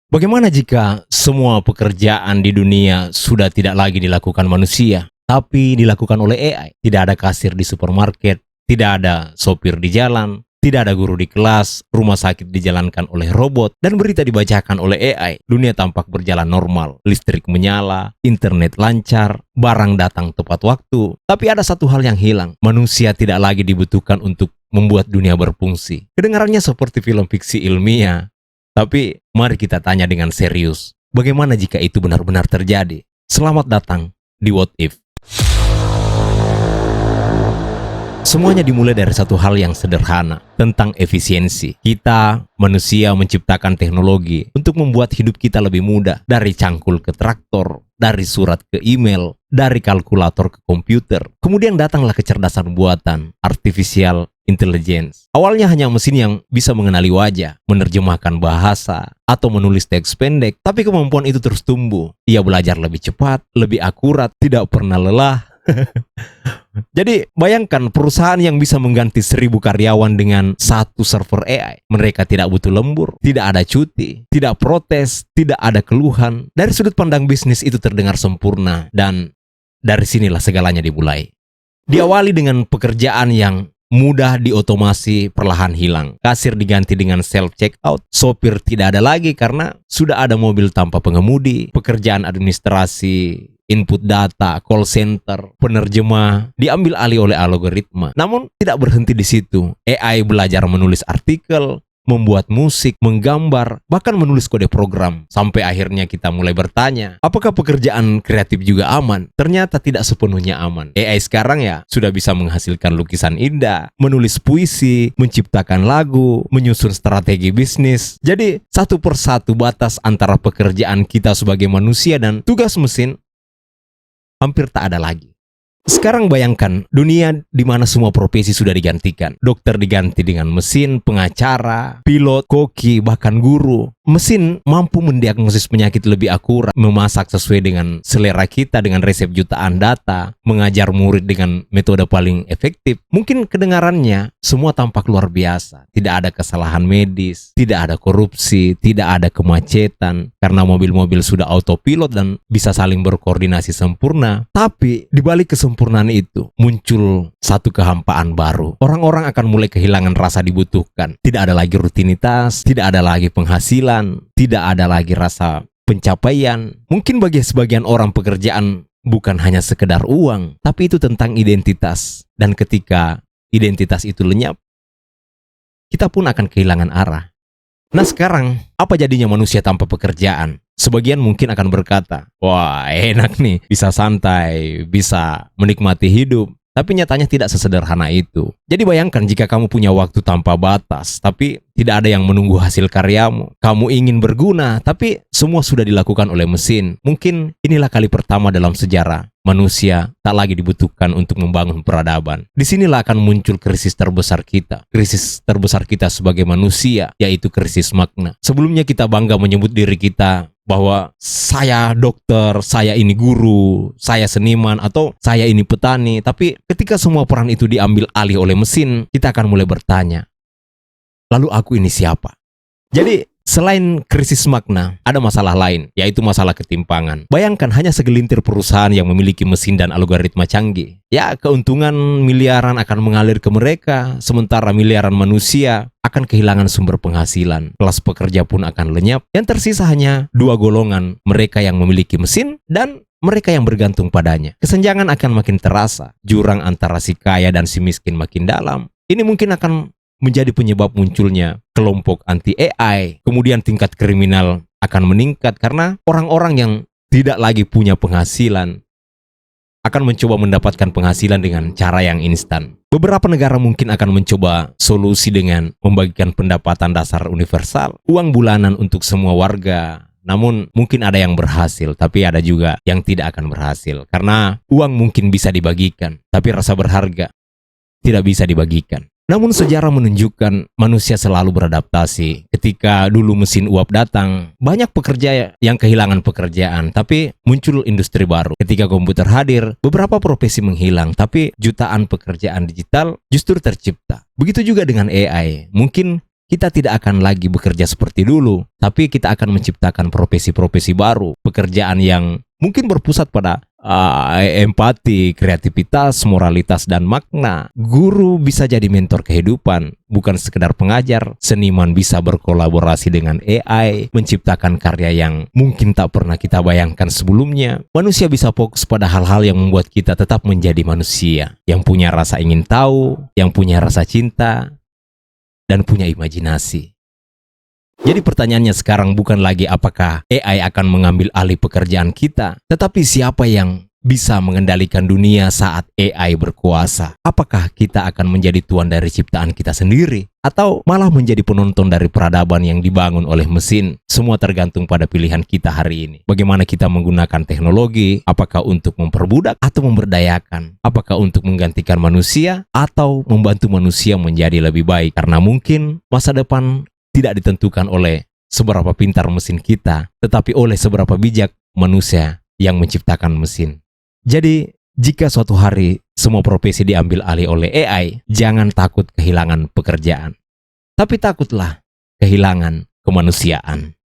Bagaimana jika semua pekerjaan di dunia sudah tidak lagi dilakukan manusia, tapi dilakukan oleh AI? Tidak ada kasir di supermarket, tidak ada sopir di jalan, tidak ada guru di kelas, rumah sakit dijalankan oleh robot, dan berita dibacakan oleh AI. Dunia tampak berjalan normal, listrik menyala, internet lancar, barang datang tepat waktu. Tapi ada satu hal yang hilang, manusia tidak lagi dibutuhkan untuk membuat dunia berfungsi. Kedengarannya seperti film fiksi ilmiah. Tapi mari kita tanya dengan serius, bagaimana jika itu benar-benar terjadi? Selamat datang di What If. Semuanya dimulai dari satu hal yang sederhana, tentang efisiensi. Kita, manusia, menciptakan teknologi untuk membuat hidup kita lebih mudah. Dari cangkul ke traktor, dari surat ke email, dari kalkulator ke komputer. Kemudian datanglah kecerdasan buatan, artificial intelligence. Awalnya hanya mesin yang bisa mengenali wajah, menerjemahkan bahasa, atau menulis teks pendek. Tapi kemampuan itu terus tumbuh. Ia belajar lebih cepat, lebih akurat, tidak pernah lelah. Jadi bayangkan perusahaan yang bisa mengganti 1.000 karyawan dengan satu server AI. Mereka tidak butuh lembur, tidak ada cuti, tidak protes, tidak ada keluhan. Dari sudut pandang bisnis itu terdengar sempurna, dan dari sinilah segalanya dimulai. Diawali dengan pekerjaan yang mudah diotomasi perlahan hilang. Kasir diganti dengan self-checkout, sopir tidak ada lagi karena sudah ada mobil tanpa pengemudi. Pekerjaan administrasi, input data, call center, penerjemah diambil alih oleh algoritma. Namun tidak berhenti di situ. AI belajar menulis artikel, membuat musik, menggambar, bahkan menulis kode program. Sampai akhirnya kita mulai bertanya, apakah pekerjaan kreatif juga aman? Ternyata tidak sepenuhnya aman. AI sekarang ya sudah bisa menghasilkan lukisan indah, menulis puisi, menciptakan lagu, menyusun strategi bisnis. Jadi satu persatu batas antara pekerjaan kita sebagai manusia dan tugas mesin hampir tak ada lagi. Sekarang bayangkan dunia di mana semua profesi sudah digantikan. Dokter diganti dengan mesin, pengacara, pilot, koki, bahkan guru. Mesin mampu mendiagnosis penyakit lebih akurat, memasak sesuai dengan selera kita dengan resep jutaan data, mengajar murid dengan metode paling efektif. Mungkin kedengarannya semua tampak luar biasa. Tidak ada kesalahan medis, tidak ada korupsi, tidak ada kemacetan karena mobil-mobil sudah autopilot dan bisa saling berkoordinasi sempurna. Tapi di balik kesempurnaan itu muncul satu kehampaan baru. Orang-orang akan mulai kehilangan rasa dibutuhkan. Tidak ada lagi rutinitas, tidak ada lagi penghasilan, tidak ada lagi rasa pencapaian. Mungkin bagi sebagian orang pekerjaan bukan hanya sekedar uang, tapi itu tentang identitas. Dan ketika identitas itu lenyap, kita pun akan kehilangan arah. Nah sekarang, apa jadinya manusia tanpa pekerjaan? Sebagian mungkin akan berkata, wah enak nih, bisa santai, bisa menikmati hidup. Tapi nyatanya tidak sesederhana itu. Jadi bayangkan jika kamu punya waktu tanpa batas, tapi tidak ada yang menunggu hasil karyamu. Kamu ingin berguna, tapi semua sudah dilakukan oleh mesin. Mungkin inilah kali pertama dalam sejarah manusia tak lagi dibutuhkan untuk membangun peradaban. Disinilah akan muncul krisis terbesar kita. Krisis terbesar kita sebagai manusia, yaitu krisis makna. Sebelumnya kita bangga menyebut diri kita bahwa saya dokter, saya ini guru, saya seniman, atau saya ini petani. Tapi ketika semua peran itu diambil alih oleh mesin, kita akan mulai bertanya, lalu aku ini siapa? Jadi selain krisis makna, ada masalah lain, yaitu masalah ketimpangan. Bayangkan hanya segelintir perusahaan yang memiliki mesin dan algoritma canggih. Ya, keuntungan miliaran akan mengalir ke mereka, sementara miliaran manusia akan kehilangan sumber penghasilan. Kelas pekerja pun akan lenyap. Yang tersisa hanya dua golongan, mereka yang memiliki mesin dan mereka yang bergantung padanya. Kesenjangan akan makin terasa. Jurang antara si kaya dan si miskin makin dalam. Ini mungkin akan menjadi penyebab munculnya kelompok anti AI. Kemudian tingkat kriminal akan meningkat karena orang-orang yang tidak lagi punya penghasilan akan mencoba mendapatkan penghasilan dengan cara yang instan. Beberapa negara mungkin akan mencoba solusi dengan membagikan pendapatan dasar universal, uang bulanan untuk semua warga. Namun mungkin ada yang berhasil, tapi ada juga yang tidak akan berhasil. Karena uang mungkin bisa dibagikan, tapi rasa berharga tidak bisa dibagikan. Namun sejarah menunjukkan manusia selalu beradaptasi. Ketika dulu mesin uap datang, banyak pekerja yang kehilangan pekerjaan, tapi muncul industri baru. Ketika komputer hadir, beberapa profesi menghilang, tapi jutaan pekerjaan digital justru tercipta. Begitu juga dengan AI. Mungkin kita tidak akan lagi bekerja seperti dulu, tapi kita akan menciptakan profesi-profesi baru, pekerjaan yang mungkin berpusat pada empati, kreativitas, moralitas, dan makna. Guru bisa jadi mentor kehidupan, bukan sekedar pengajar. Seniman bisa berkolaborasi dengan AI, menciptakan karya yang mungkin tak pernah kita bayangkan sebelumnya. Manusia bisa fokus pada hal-hal yang membuat kita tetap menjadi manusia, yang punya rasa ingin tahu, yang punya rasa cinta, dan punya imajinasi. Jadi pertanyaannya sekarang bukan lagi apakah AI akan mengambil alih pekerjaan kita, tetapi siapa yang bisa mengendalikan dunia saat AI berkuasa? Apakah kita akan menjadi tuan dari ciptaan kita sendiri? Atau malah menjadi penonton dari peradaban yang dibangun oleh mesin? Semua tergantung pada pilihan kita hari ini. Bagaimana kita menggunakan teknologi? Apakah untuk memperbudak atau memberdayakan? Apakah untuk menggantikan manusia atau membantu manusia menjadi lebih baik? Karena mungkin masa depan tidak ditentukan oleh seberapa pintar mesin kita, tetapi oleh seberapa bijak manusia yang menciptakan mesin. Jadi, jika suatu hari semua profesi diambil alih oleh AI, jangan takut kehilangan pekerjaan. Tapi takutlah kehilangan kemanusiaan.